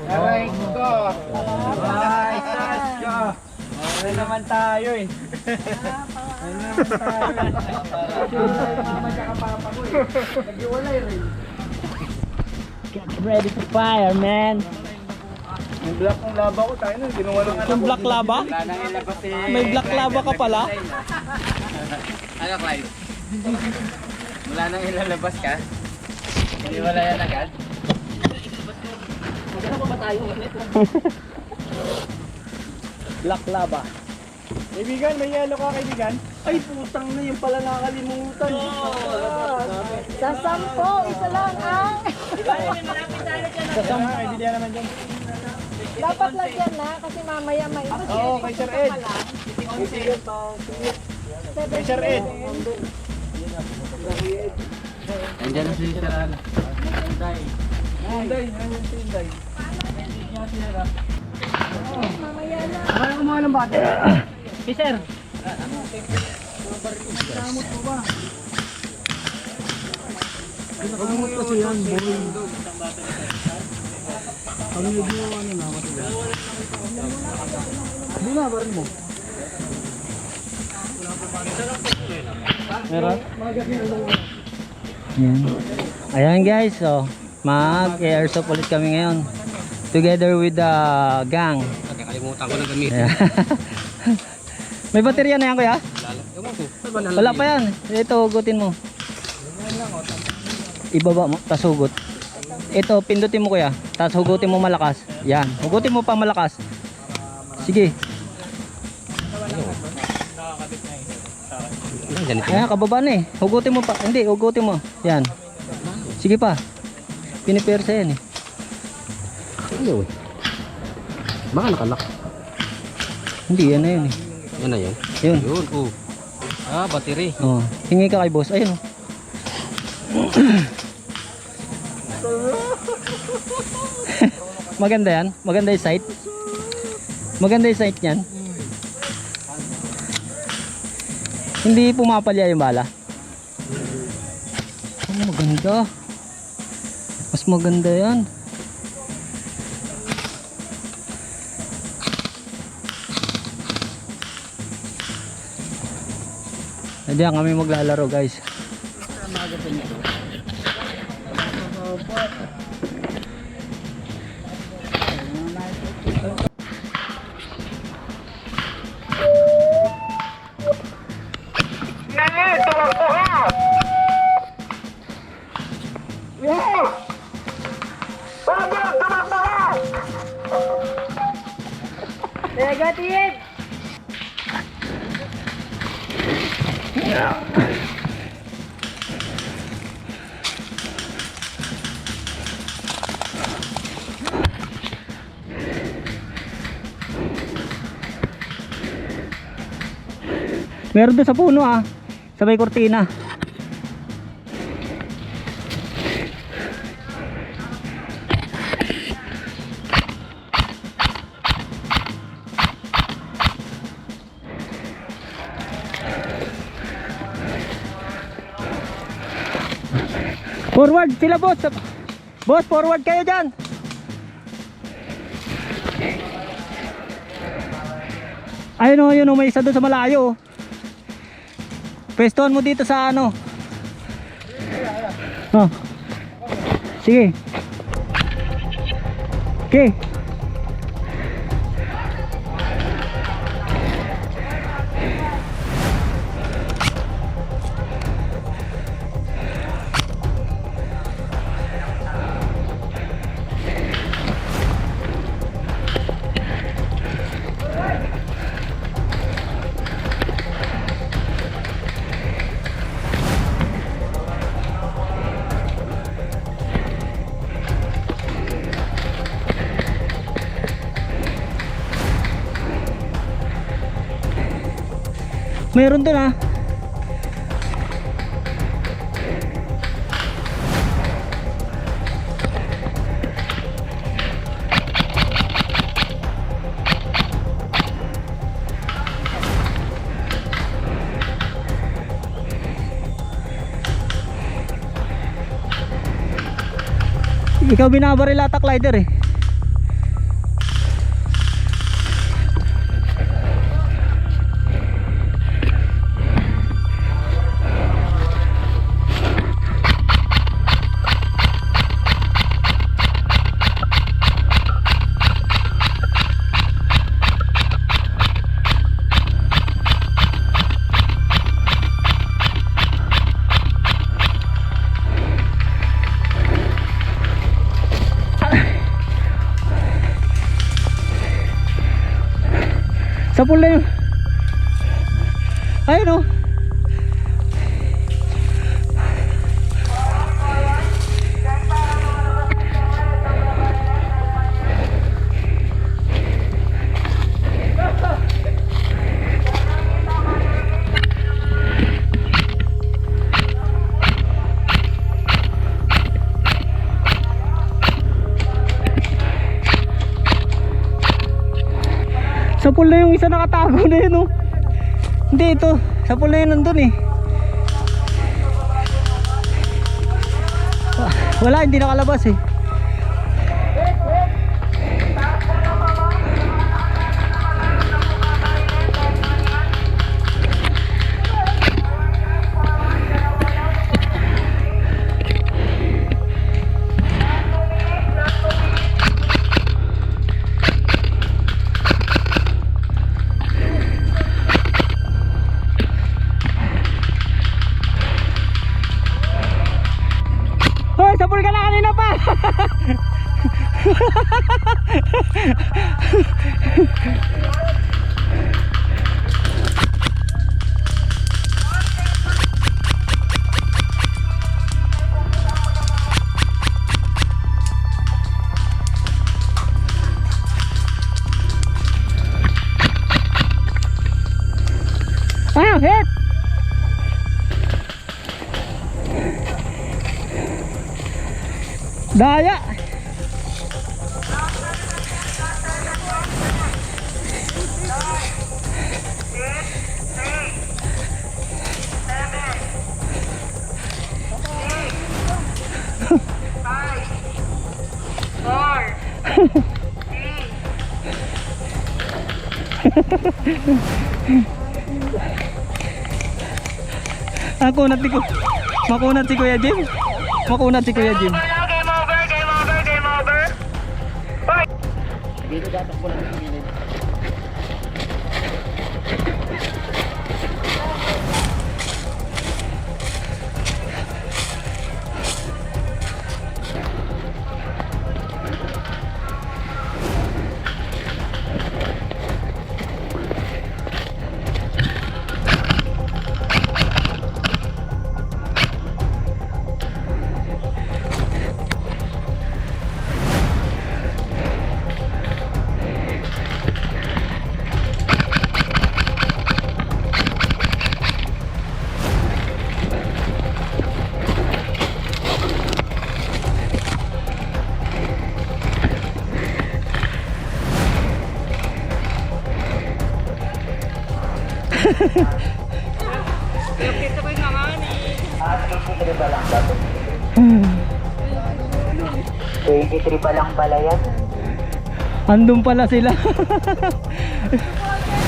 Aray ko. Ay, sas ko. Ano naman tayo eh. Ano naman tayo. Mama tsaka papa ko eh. Nag-iwalay rin. Get ready to fire, man. Yung black ng laba ko tayo nun. Ginawa lang Yung black laba? Wala nang ilabas eh. May black laba ka pala? Ano, Clive? Wala nang ilalabas ka? Hindi wala yan agad? Black laba. Kaibigan, may yellow ka kaibigan? Ay, putang na yung pala nakalimutan. Sa 10, isa lang ang. Sa sama, kaibigan naman dyan. Dapat lagyan na kasi mamaya may Oo, kay Sir Ed. Kay Sir Ed. Nandiyan na si Sir Ed. Hinday, nandiyan si Hinday. mamaya na. Kaya kumuha ng bata. Hey, sir. Pagmumot kasi yan, boy. Ano yung ginawa na matigas? Hindi na, barin mo. Meron? Ayan. Ayan guys, so mag-airsoft ulit kami ngayon. Together with the gang. Nakakalimutan ko na gamitin. Ayan. May baterya na yan kuya? Wala pa yan. Ito, hugutin mo. Ibaba mo, tas hugot. Ito, pindutin mo kuya. Tas hugutin mo malakas. Yan, hugutin mo pa malakas. Sige. Ayan, kababa na eh. Hugutin mo pa. Hindi, hugutin mo. Yan. Sige pa. Pinipersa yan eh. Ano? Baka nakalak. Hindi, yan na yun eh. Yan na yan. Yun. Yun, oh. Ah, battery. Oh, hingi ka kay boss. Ayun oh. Maganda yan. Maganda yung sight. Maganda yung sight niyan. Hindi pumapalya yung bala. Oh, maganda. Mas maganda yan. Diyan kami maglalaro guys. Negative! Meron doon sa puno ah. Sa may kortina. Forward sila boss. Boss, forward kayo dyan. Ayun o, yun o, may isa doon sa malayo. Pwestohan mo dito sa ano. Oh. Sige. Okay. Meron doon ah. Ikaw binabaril ata, Clyder eh. Sapul na yun. Ayun oh. Sapul na yung isa nakatago na yun oh. Hindi ito, sapul na yun nandun eh. Wala, hindi nakalabas eh. Hoy, sapul ka na kanina pa. Ah, hit. Daya. Makunat si Makunat si Kuya Jim. Makunat si Kuya Jim. Dito dapat po lang ang gilid. Balang pala yan. Andun pala sila.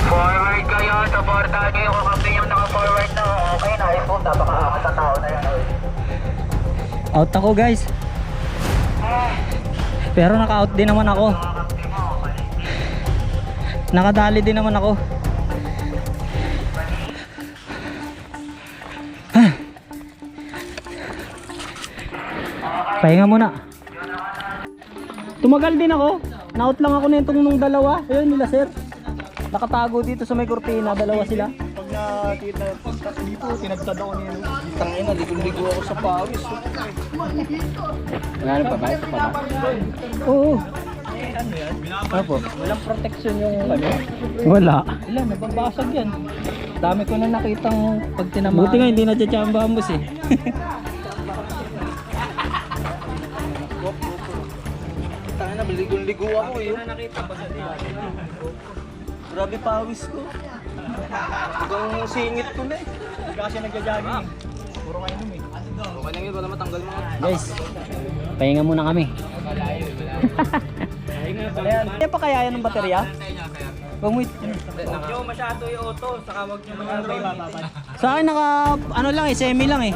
Forward kayo, supportahan nyo yung kakapin yung naka-forward na. Okay na, yung punta, baka akat na tao na yan. Out ako guys. Pero naka-out din naman ako. Nakadali din naman ako. Pahinga muna. Tumagal din ako. Na-out lang ako nitong nung dalawa. Ayun nila sir. Nakatago dito sa may kurtina. Dalawa sila. Pag nakita dito, tinagtad ako niya. Tangin na, ligo ako sa pawis. Wala na pa ba? Oo. Ano yan? Apo. Walang protection yung ano. Wala. Ilan, nababasag yan. Dami ko na nakitang pag tinamaan. Buti nga hindi na-chamba ambos eh. Tangin na, ligo ako eh. Nakita ba sa grabe pawis ko. Hanggang singit ko na eh. Hindi kasi nagja-jogging. Puro kayo nung eh. Okay lang yun, wala matanggal mga. Guys, pahinga muna kami. Kaya pa kaya yan ng baterya? Wait. Huwag nyo masyado yung auto, saka huwag nyo masyado yung bababad. Sa akin naka ano lang eh, semi lang eh.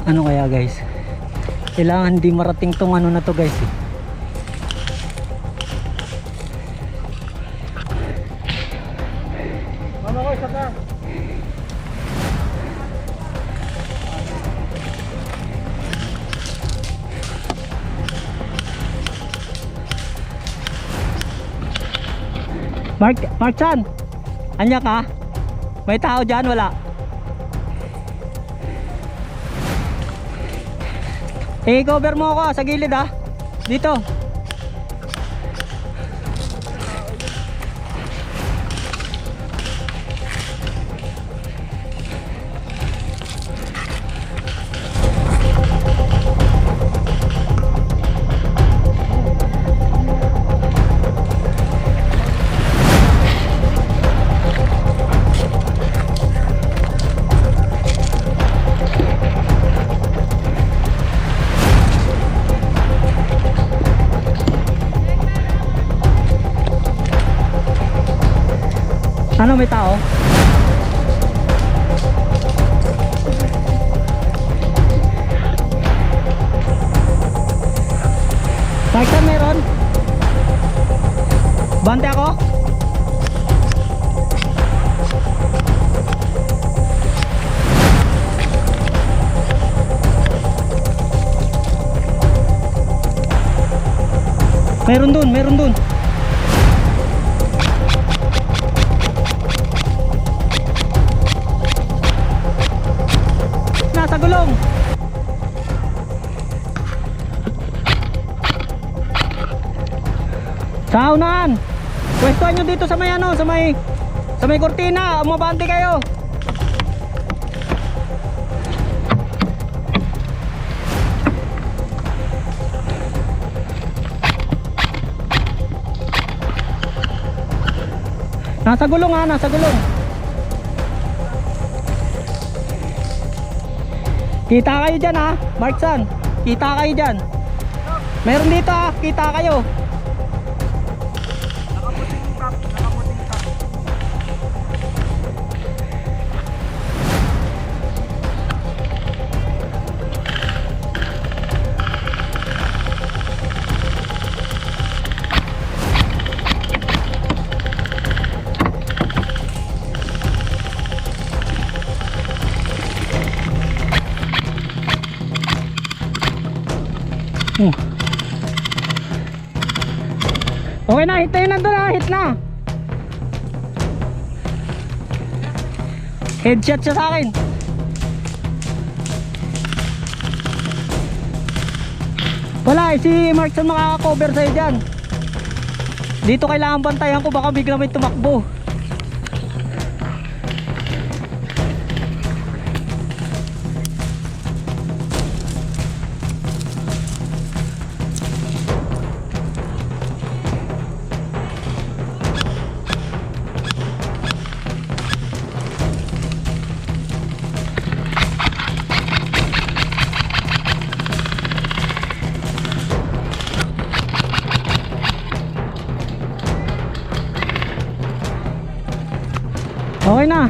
Ano kaya guys? Kailangan hindi marating tong ano na to guys eh. Mama ko, isa ka. Mark Chan, anya ka? May tao dyan? Wala? I-cover mo ako sa gilid ha. Dito. Ano, may tao? Marksan, meron? Bante ako? Meron dun, meron dun. Nasa gulong. Sa unahan. Pwestuhan nyo dito sa may ano, sa may kortina. Umabante kayo. Nasa gulong ha, nasa gulong. Kita kayo dyan ha, Marksan. Kita kayo dyan. Meron dito ha, kita kayo. Nakaputing top, nakaputing top. Okay na, hit na yun, nandun na, hit na. Headshot siya sa akin. Wala eh, si Marksan makaka-cover sa'yo dyan. Dito kailangan bantayan ko, baka bigla may tumakbo. Okay na.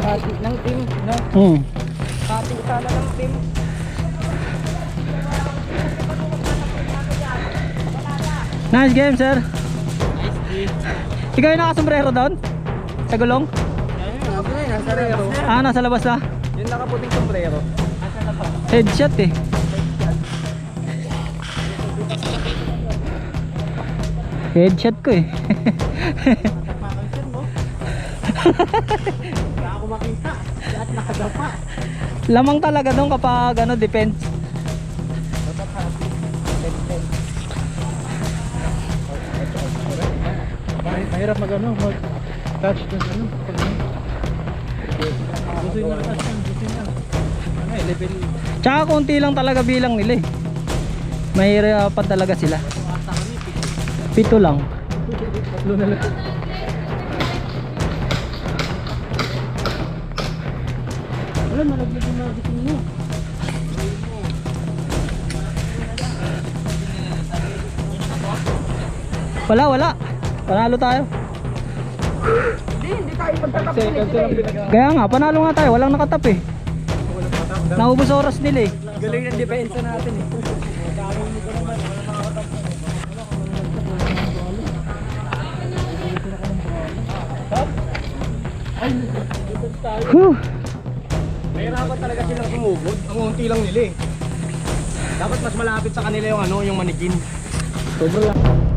Hati ng team, no? Hati sana ng team. Nice game, sir. Ikaw yung nakasombrero doon? Sa gulong? Nasa rero. Ah, nasa labas na? Yung nakaputing sombrero. Asa na pa? Headshot eh. Headshot ko eh. Wala ako makita. Lahat nakadapa. Lamang talaga doon kapag ano, defense. Mahirap mag-touch dun ano. Gusto nyo touch yan, gusto nyo. Ano eh, level. Tsaka konti lang talaga bilang nila eh. Mahirapan talaga sila. 7 lang. Tatlo na lang. Wala, malaglag yung magic mo. Wala. Panalo tayo. Hindi tayo magtatapos. Seconds lang pinag- Kaya nga, panalo nga tayo. Walang nakatap eh. Naubos oras nila eh. Galing ng depensa natin eh. Whew. Mahirapan talaga silang sumugod. Ang unti lang nila eh. Dapat mas malapit sa kanila yung ano, yung manikin. Sobrang lang.